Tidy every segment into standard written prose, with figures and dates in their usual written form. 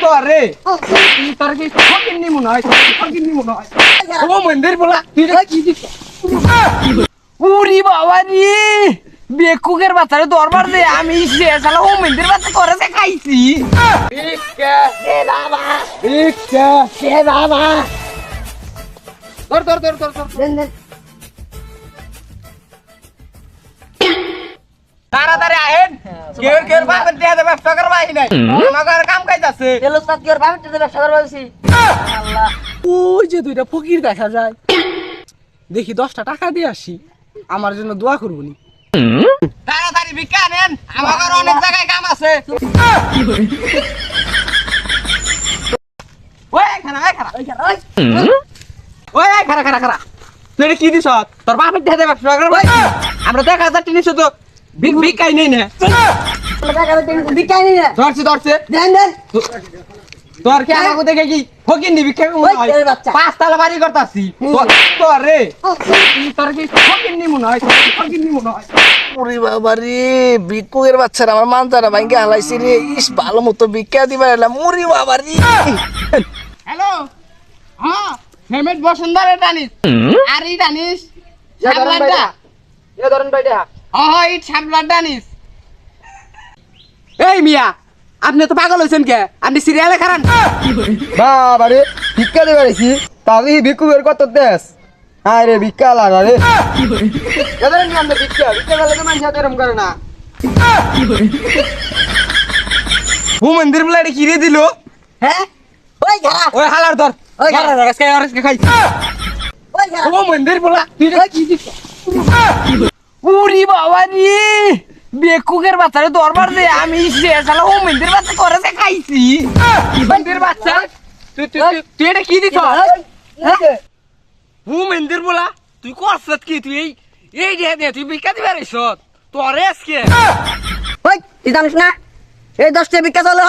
তোরে তোর কি ফকিন্নি মনে হয় ফকিন্নি মনে হয় ও মন্দির বলা তুই কি দিছ উরি বাবা রে বেকুকের বাচ্চারে দরবার দে আমি শালা ও মন্দির বাচ্চা করেছে খাইছি ভিক্ষা দে বাবা ভিক্ষা দে বাবা ধর দেন তাড়াতাড়ি আহেন কেউ বাপের দিয়ে ব্যবসা করবাই নাই আমাদের কাম কাইতাছে এলো সাত কেউ বাপের দিয়ে ব্যবসা করবা বেশি আল্লাহ ওই যে দুইটা ফকির দেখা যায় দেখি 10টা টাকা দিয়ে আসি আমার জন্য দোয়া করবনি তাড়াতাড়ি ভিক্ষা নেন আমাদের অনেক জায়গায় কাম আছে ওই খারা তুই কি দিছ তোর বাপের দিয়ে ব্যবসা করবাই আমরা 1000 টিনিস তো ভিক্ষাই নেই না বিকাই নি না ধরছে দেন দেন তোর কি আমাকে দেখে কি ফকির নি ভিক্ষা ওই তোর বাচ্চা 5 তালা বাড়ি করতাছি তোরে তোর কি ফকির নি মনে হয় ফকির নি মনে হয় ওরে বাবা রে ভিক্ষুকের বাচ্চারা আমার মানতারা ভাঙ্গে হালাইছে রে ইস ভালো মতো ভিক্ষা দিবা এলাম ওরে বাবা রে হ্যালো হ্যাঁ হেমেট বসুন্ধরা টানিস আর ই টানিস সামলাটা এ ধরেন ভাইটা হ্যাঁ ই সামলাটা টানিস এই মিয়া আপনি তো পাগল হইছেন কে আপনি সিরিয়ালে খারান বাবা রে ভিক্ষা দিবা রেছি তাহলে ভিক্ষুকের কত দেশ আরে ভিক্ষা লাগা রে এদের নিয়ে আমরা ভিক্ষা গেলে তো মানুষ এরকম করে না ও মন্দির বলে এটা কিরে দিল হ্যাঁ ওই খারা ওই হালার ধর ওই খারা আজকে খাই ওই খারা ও মন্দির বলা তুই কি দিছ উরি বাবা রে বেকুকের বাচ্চারে দরবার দে আমি শালা ও মন্দির বাচ্চা করেছে খাইছি মন্দির বাচ্চা তুই এটা কি দিছ ও মন্দির বলা তুই করছত কি তুই এই দে তুই ভিক্ষা দিবার আইছ তোরে আজকে ওই তুই জানিস না এই 10টা বিক্কা চলো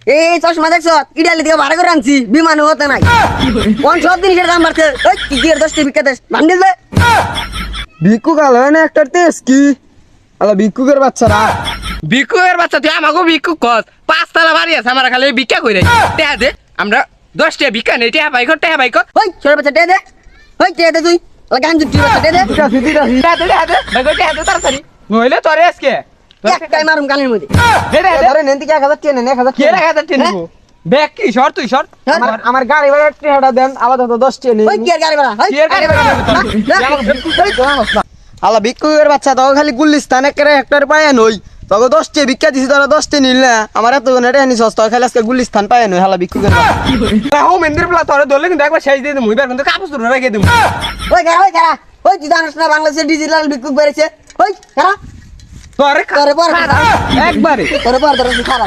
এই চশমা দেখছ ইডালি থেকে ভাড়া করে আনছি বিমানে হতে নাই কোন সব জিনিসের দাম বাড়ছে ওই কি কি 10টা বিক্কা দেশ বান্ডিল দে ভিক্ষুক আলো না একটা তেজ কি আলা ভিক্ষুকের বাচ্চারা ভিক্ষুকের বাচ্চা তুই আমাকে ভিক্ষুক কস 5 তালা বাড়ি আছে আমার খালি ভিক্ষা কইরে টেহা দে আমরা 10টা ভিক্ষা নেই টেহা বাইক ওই ছোট বাচ্চা দে দে ওই দে দে তুই লাগান তুই বাচ্চা দে দে তাড়াতাড়ি নইলে তোরে আজকে একটাই মারুম কানের মধ্যে ধরে নেন থেকে 1000 টেনে 1000 কে রাখা টেনে ব্যাগ কি সর তুই সর আমার গাড়ি ভাড়া টেহাটা দেন আলাদা 10 টেনে ওই কি আর গাড়ি ভাড়া ওই কি আর গাড়ি ভাড়া আলা ভিক্ষুকের বাচ্চা তো খালি গুলিস্তান একেবারে হেক্টর পায় নই তবে 10টা ভিক্ষা দিছি তোরা 10টা নিল না আমার এত নেটে আনি সস্তা খালি আজকে গুলিস্তান পায় নই হালা ভিক্ষুকের ও মন্দির বলা তোরে ধরলে কিন্তু একবার শেষ দিয়ে দেবো এবার কিন্তু কাপড় তুলে রেখে দেবো ওই খারা ওই তুই জানিস না বাংলাদেশে ডিজিটাল ভিক্ষুক বেড়েছে ওই খারা তোরে তোরে পর একবারে তোরে পর ধরে খারা